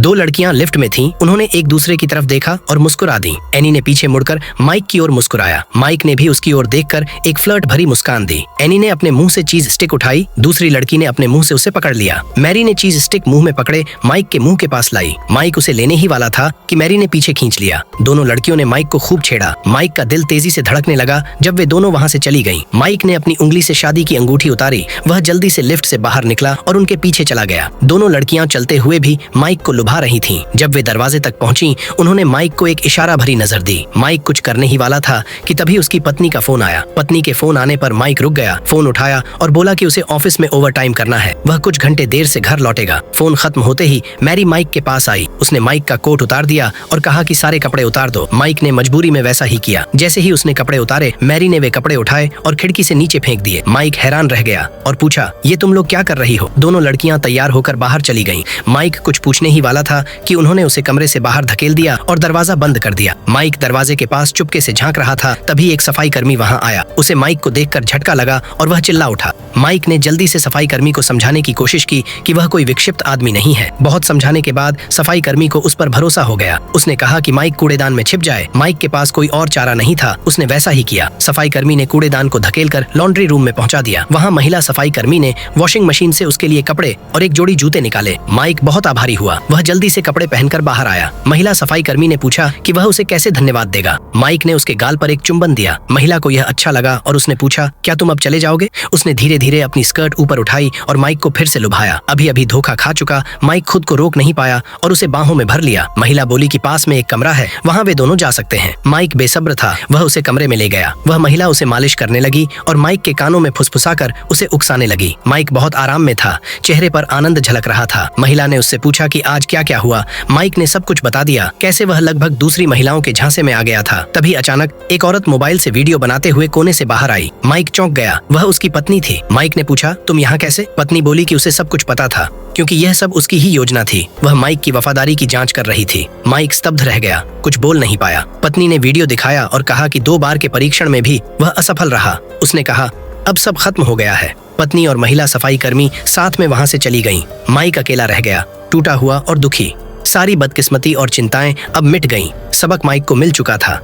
दो लड़कियां लिफ्ट में थीं। उन्होंने एक दूसरे की तरफ देखा और मुस्कुरा दी। एनी ने पीछे मुड़कर माइक की ओर मुस्कुराया। माइक ने भी उसकी ओर देखकर एक फ्लर्ट भरी मुस्कान दी। एनी ने अपने मुंह से चीज स्टिक उठाई, दूसरी लड़की ने अपने मुंह से उसे पकड़ लिया। मैरी ने चीज स्टिक मुंह में पकड़े माइक के मुंह के पास लाई। माइक उसे लेने ही वाला था कि मैरी ने पीछे खींच लिया। दोनों लड़कियों ने माइक को खूब छेड़ा। माइक का दिल तेजी से धड़कने लगा जब वे दोनों वहां से चली गईं। माइक ने अपनी उंगली से शादी की अंगूठी उतारी। वह जल्दी से लिफ्ट से बाहर निकला और उनके पीछे चला गया। दोनों लड़कियां चलते हुए भी माइक को लुभा रही थीं। जब वे दरवाजे तक पहुंची, उन्होंने माइक को एक इशारा भरी नजर दी। माइक कुछ करने ही वाला था कि तभी उसकी पत्नी का फोन आया। पत्नी के फोन आने पर माइक रुक गया, फोन उठाया और बोला कि उसे ऑफिस में ओवर टाइम करना है, वह कुछ घंटे देर से घर लौटेगा। फोन खत्म होते ही मैरी माइक के पास आई। उसने माइक का कोट उतार दिया और कहा कि सारे कपड़े उतार दो। माइक ने मजबूरी में वैसा ही किया। जैसे ही उसने कपड़े उतारे, मैरी ने वे कपड़े उठाए और खिड़की से नीचे फेंक दिए। माइक हैरान रह गया और पूछा, ये तुम लोग क्या कर रही हो? दोनों लड़कियां तैयार होकर बाहर चली गईं। माइक कुछ पूछने ही वाला था कि उन्होंने उसे कमरे से बाहर धकेल दिया और दरवाजा बंद कर दिया। माइक दरवाजे के पास चुपके से झांक रहा था, तभी एक सफाई कर्मी वहां आया। उसे माइक को देखकर झटका लगा और वह चिल्ला उठा। माइक ने जल्दी से सफाई कर्मी को समझाने की कोशिश की कि वह कोई विक्षिप्त आदमी नहीं है। बहुत समझाने के बाद सफाई कर्मी को उस पर भरोसा हो गया। उसने कहा कि माइक कूड़ेदान में छिप जाए। माइक के पास कोई और चारा नहीं था, उसने वैसा ही किया। सफाई कर्मी ने कूड़ेदान को धकेलकर लॉन्ड्री रूम में पहुंचा दिया। वहां महिला सफाई कर्मी ने वॉशिंग मशीन से उसके लिए कपड़े और एक जोड़ी जूते निकाले। माइक बहुत आभारी हुआ। वह जल्दी से कपड़े पहनकर बाहर आया। महिला सफाई कर्मी ने पूछा कि वह उसे कैसे धन्यवाद देगा। माइक ने उसके गाल पर एक चुंबन दिया। महिला को यह अच्छा लगा और उसने पूछा, क्या तुम अब चले जाओगे? उसने धीरे धीरे अपनी स्कर्ट ऊपर उठाई और माइक को फिर से लुभाया। अभी अभी धोखा खा चुका माइक खुद को रोक नहीं पाया और उसे बाहों में भर लिया। महिला बोली कि पास में एक कमरा है, वहाँ वे दोनों जा सकते हैं। माइक बेसब्र था, वह उसे कमरे में ले गया। वह महिला उसे मालिश करने लगी और माइक के कानों में फुसफुसाकर उसे उकसाने लगी। माइक बहुत आराम में था, चेहरे पर आनंद झलक रहा था। महिला ने उससे पूछा कि आज क्या क्या हुआ। माइक ने सब कुछ बता दिया, कैसे वह लगभग दूसरी महिलाओं के झांसे में आ गया था। तभी अचानक एक औरत मोबाइल से वीडियो बनाते हुए कोने से बाहर आई। माइक चौंक गया, वह उसकी पत्नी थी। माइक ने पूछा, तुम यहाँ कैसे? पत्नी बोली कि उसे सब कुछ पता था, क्योंकि यह सब उसकी ही योजना थी। वह माइक की वफादारी की जांच कर रही थी। माइक स्तब्ध रह गया, कुछ बोल नहीं पाया। पत्नी ने वीडियो दिखाया और कहा कि 2 बार के परीक्षण में भी वह असफल रहा। उसने कहा, अब सब खत्म हो गया है। पत्नी और महिला सफाई कर्मी साथ में वहां से चली गईं। माइक अकेला रह गया, टूटा हुआ और दुखी। सारी बदकिस्मती और चिंताएं अब मिट गईं। सबक माइक को मिल चुका था।